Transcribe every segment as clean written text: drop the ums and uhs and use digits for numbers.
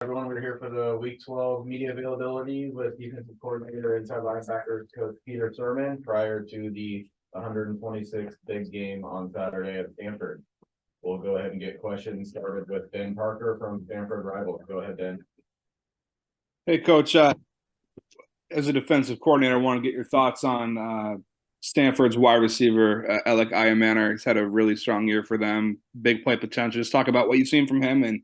Everyone, we're here for the Week 12 media availability with defensive coordinator inside linebackers coach Peter Sirmon prior to the 126th big game on Saturday at Stanford. We'll go ahead and get questions started with Ben Parker from Stanford Rivals. Go ahead, Ben. Hey, Coach. As a defensive coordinator, I want to get your thoughts on Stanford's wide receiver, Alec Ayamana. He's had a really strong year for them, big play potential. Just talk about what you've seen from him and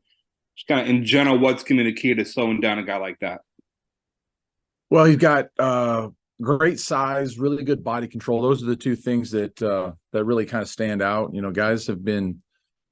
just kind of in general, what's going to be the key to slowing down a guy like that? Well, he's got great size, really good body control. Those are the two things that really kind of stand out. You know, guys have been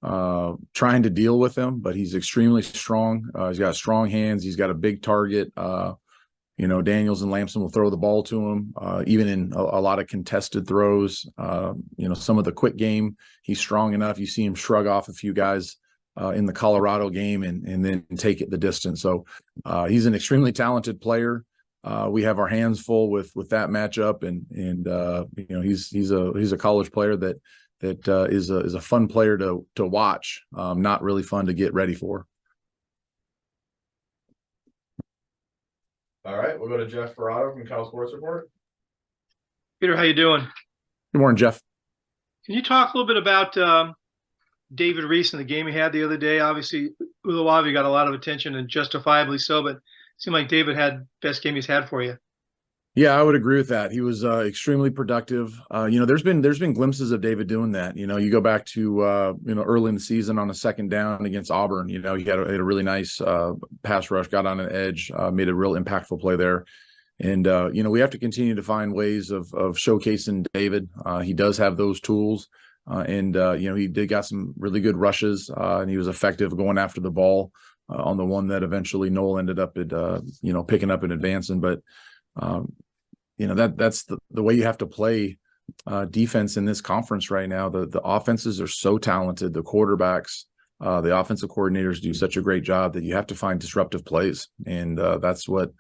trying to deal with him, but he's extremely strong. He's got strong hands. He's got a big target. Daniels and Lamson will throw the ball to him, even in a lot of contested throws. Some of the quick game, he's strong enough. You see him shrug off a few guys in the Colorado game and then take it the distance. So he's an extremely talented player. We have our hands full with that matchup, and he's a college player that is a fun player to watch, not really fun to get ready for. All right, we'll go to Jeff Ferrato from Cal Sports Report. Peter, how you doing? Good morning, Jeff. Can you talk a little bit about David Reese and the game he had the other day? Obviously, Uluwavi got a lot of attention, and justifiably so, but it seemed like David had best game he's had for you. Yeah, I would agree with that. He was extremely productive. There's been glimpses of David doing that. You go back to early in the season on a second down against Auburn. He had a really nice pass rush, got on an edge, made a real impactful play there. And we have to continue to find ways of showcasing David. He does have those tools, he did got some really good rushes, and he was effective going after the ball on the one that eventually Noel ended up at picking up and advancing, but. That's the way you have to play defense in this conference right now. The offenses are so talented. The quarterbacks, the offensive coordinators do such a great job that you have to find disruptive plays. And that's what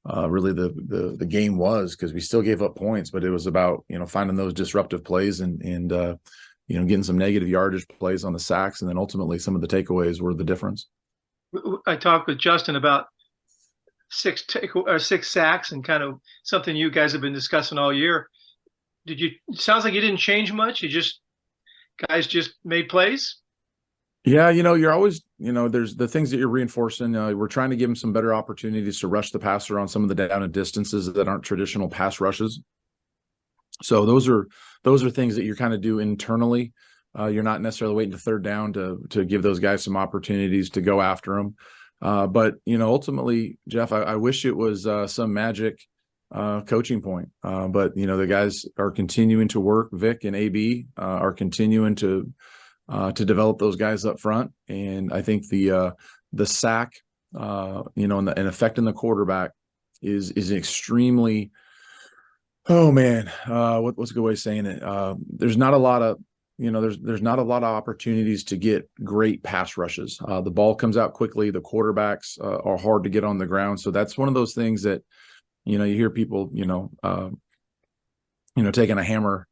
really the game was, because we still gave up points, but it was about, finding those disruptive plays and getting some negative yardage plays on the sacks. And then ultimately some of the takeaways were the difference. I talked with Justin about six sacks and kind of something you guys have been discussing all year. It sounds like you didn't change much. Guys just made plays. Yeah. You're always, there's the things that you're reinforcing. We're trying to give them some better opportunities to rush the passer on some of the down and distances that aren't traditional pass rushes. So those are things that you're kind of do internally. You're not necessarily waiting to third down to give those guys some opportunities to go after them. But ultimately, Jeff, I wish it was some magic coaching point. But the guys are continuing to work. Vic and AB are continuing to develop those guys up front, and I think the sack, and affecting the quarterback is extremely. Oh man, what's a good way of saying it? There's not a lot of. There's not a lot of opportunities to get great pass rushes. The ball comes out quickly. The quarterbacks are hard to get on the ground. So that's one of those things that, you hear people, taking a hammer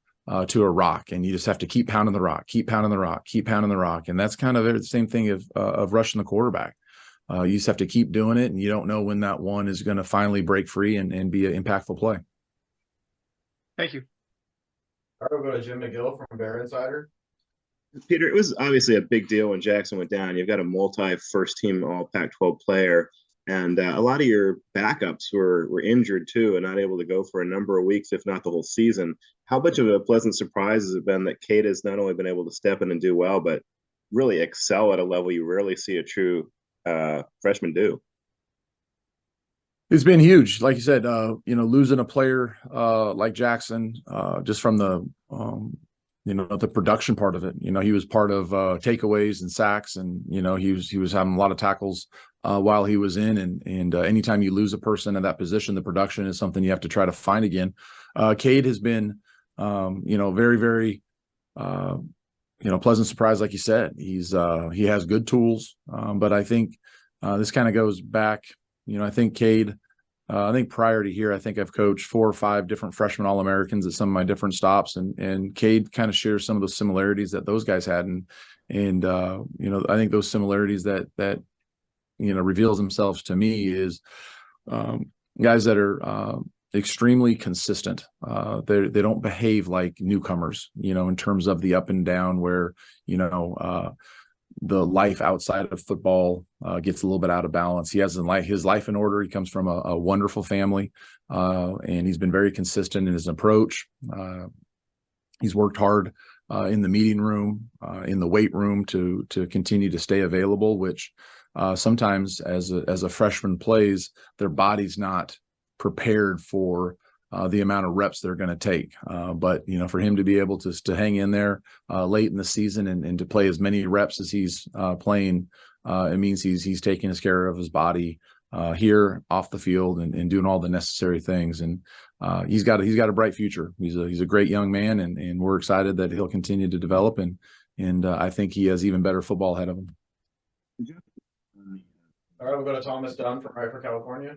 to a rock, and you just have to keep pounding the rock, keep pounding the rock, keep pounding the rock. And that's kind of the same thing of rushing the quarterback. You just have to keep doing it, and you don't know when that one is going to finally break free and be an impactful play. Thank you. All right, we'll go to Jim McGill from Bear Insider. Peter, it was obviously a big deal when Jackson went down. You've got a multi-first team all Pac-12 player, and a lot of your backups were injured too and not able to go for a number of weeks, if not the whole season. How much of a pleasant surprise has it been that Cade has not only been able to step in and do well, but really excel at a level you rarely see a true freshman do? It's been huge. Like you said, losing a player like Jackson, just from the production part of it. He was part of takeaways and sacks, and he was having a lot of tackles while he was in. And anytime you lose a person in that position, the production is something you have to try to find again. Cade has been, very, very, pleasant surprise. Like you said, he has good tools, but I think this kind of goes back. I think Cade, I think prior to here, I think I've coached 4 or 5 different freshman All-Americans at some of my different stops, and Cade kind of shares some of those similarities that those guys had. And I think those similarities that reveals themselves to me is guys that are extremely consistent. They don't behave like newcomers, in terms of the up and down where, the life outside of football gets a little bit out of balance. He has his life in order. He comes from a wonderful family, and he's been very consistent in his approach. He's worked hard in the meeting room, in the weight room to continue to stay available, which sometimes as a freshman plays, their body's not prepared for the amount of reps they're going to take. But, for him to be able to hang in there late in the season and to play as many reps as he's playing, it means he's taking his care of his body here off the field and doing all the necessary things. And he's got a bright future. He's a great young man, and we're excited that he'll continue to develop. And I think he has even better football ahead of him. All right, we'll go to Thomas Dunn from Hyper, California.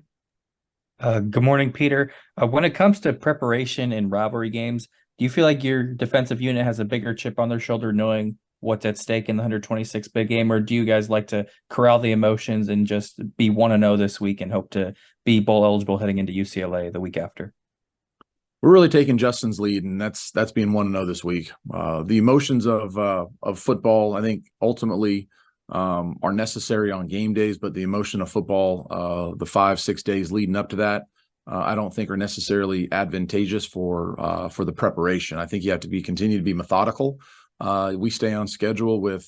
Good morning, Peter. When it comes to preparation in rivalry games, do you feel like your defensive unit has a bigger chip on their shoulder knowing what's at stake in the 126 big game, or do you guys like to corral the emotions and just be 1-0 this week and hope to be bowl eligible heading into UCLA the week after? We're really taking Justin's lead, and that's being 1-0 this week. The emotions of football, I think, ultimately are necessary on game days, but the emotion of football, the 5-6 days leading up to that, I don't think are necessarily advantageous for the preparation. I think you have to continue to be methodical. We stay on schedule with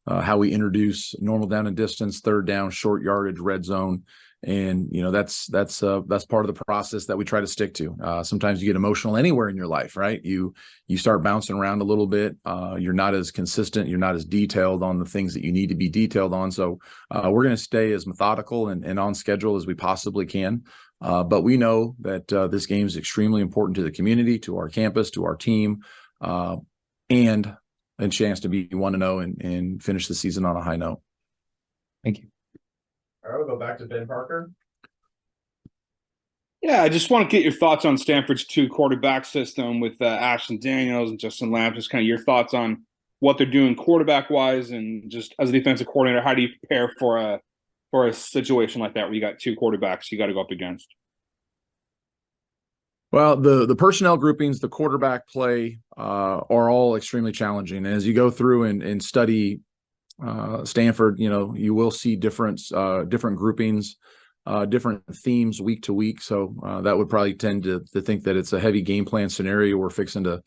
how we introduce normal down and distance, third down, short yardage, red zone. And that's part of the process that we try to stick to. Sometimes you get emotional anywhere in your life, right? You start bouncing around a little bit. You're not as consistent. You're not as detailed on the things that you need to be detailed on. So we're going to stay as methodical and on schedule as we possibly can. But we know that this game is extremely important to the community, to our campus, to our team, and a chance to be 1-0 and finish the season on a high note. Thank you. All right, we'll go back to Ben Parker. Yeah, I just want to get your thoughts on Stanford's 2-quarterback system with Ashton Daniels and Justin Lamb. Just kind of your thoughts on what they're doing quarterback-wise, and just as a defensive coordinator, how do you prepare for a situation like that where you got 2 quarterbacks you got to go up against? Well, the personnel groupings, the quarterback play are all extremely challenging. And as you go through and study Stanford, you will see different groupings, different themes week to week. So that would probably tend to think that it's a heavy game plan scenario we're fixing to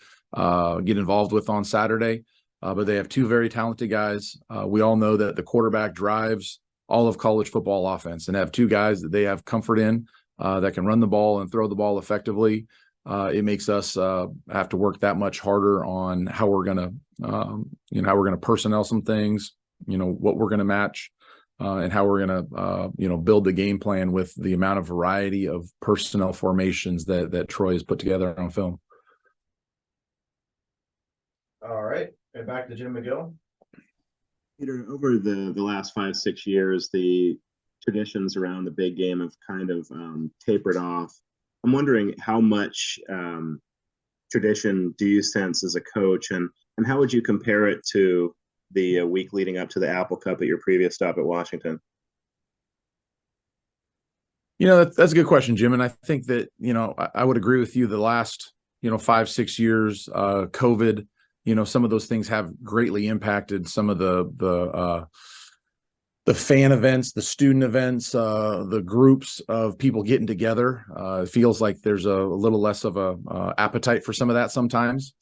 get involved with on Saturday. But they have 2 very talented guys. We all know that the quarterback drives all of college football offense, and have 2 guys that they have comfort in that can run the ball and throw the ball effectively. It makes us have to work that much harder on how we're going to personnel some things, what we're going to match, and how we're going to, build the game plan with the amount of variety of personnel formations that Troy has put together on film. All right, and back to Jim McGill. Peter, over the last 5-6 years, the traditions around the big game have kind of tapered off. I'm wondering how much tradition do you sense as a coach, and how would you compare it to the week leading up to the Apple Cup at your previous stop at Washington? That's a good question, Jim. And I think that, I would agree with you. The last, 5-6 years, COVID, some of those things have greatly impacted some of the fan events, the student events, the groups of people getting together. It feels like there's a little less of a appetite for some of that sometimes.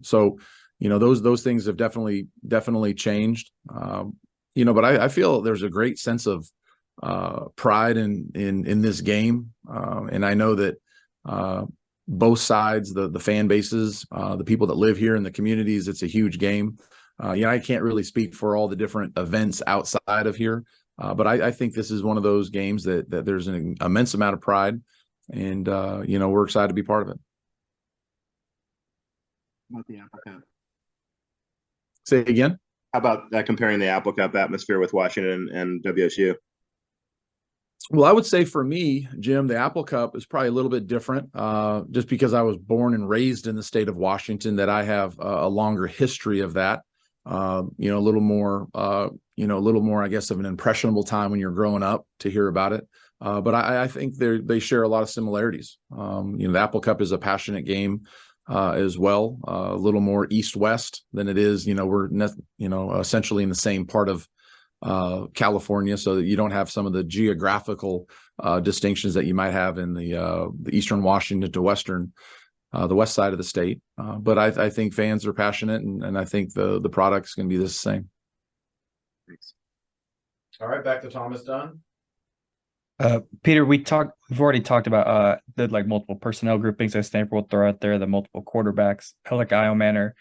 So those things have definitely changed. But I feel there's a great sense of pride in this game. And I know that both sides, the fan bases, the people that live here in the communities, it's a huge game. I can't really speak for all the different events outside of here, but I think this is one of those games that there's an immense amount of pride, and we're excited to be part of it. How about the Apple Cup? Say it again. How about comparing the Apple Cup atmosphere with Washington and WSU? Well, I would say for me, Jim, the Apple Cup is probably a little bit different, just because I was born and raised in the state of Washington, that I have a longer history of that. you know, a little more, I guess, of an impressionable time when you're growing up to hear about it. But I think they share a lot of similarities. You know, the Apple Cup is a passionate game as well, a little more east-west than it is. You know, we're essentially in the same part of California, so that you don't have some of the geographical distinctions that you might have in the eastern Washington to western, the west side of the state. But I think fans are passionate, and I think the product's going to be the same. Thanks. All right, back to Thomas Dunn. Peter, we've already talked about the like multiple personnel groupings that Stanford will throw out there, the multiple quarterbacks, Alec Iomanner.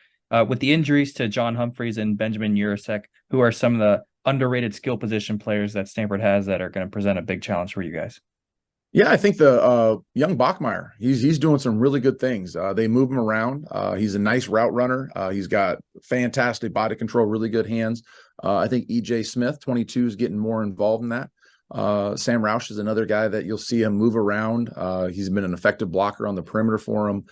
With the injuries to John Humphreys and Benjamin Urasek, who are some of the underrated skill position players that Stanford has that are going to present a big challenge for you guys? Yeah, I think the young Bachmeier, he's doing some really good things. They move him around. He's a nice route runner. He's got fantastic body control, really good hands. I think EJ Smith, 22, is getting more involved in that. Sam Roush is another guy that you'll see him move around. He's been an effective blocker on the perimeter for him.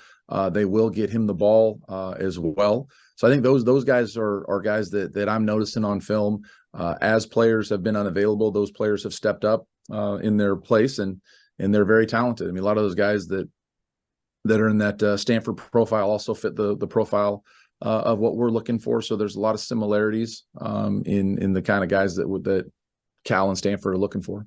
They will get him the ball as well. So I think those guys are guys that I'm noticing on film. As players have been unavailable, those players have stepped up in their place, and they're very talented. I mean, a lot of those guys that are in that Stanford profile also fit the profile of what we're looking for. So there's a lot of similarities in the kind of guys that Cal and Stanford are looking for.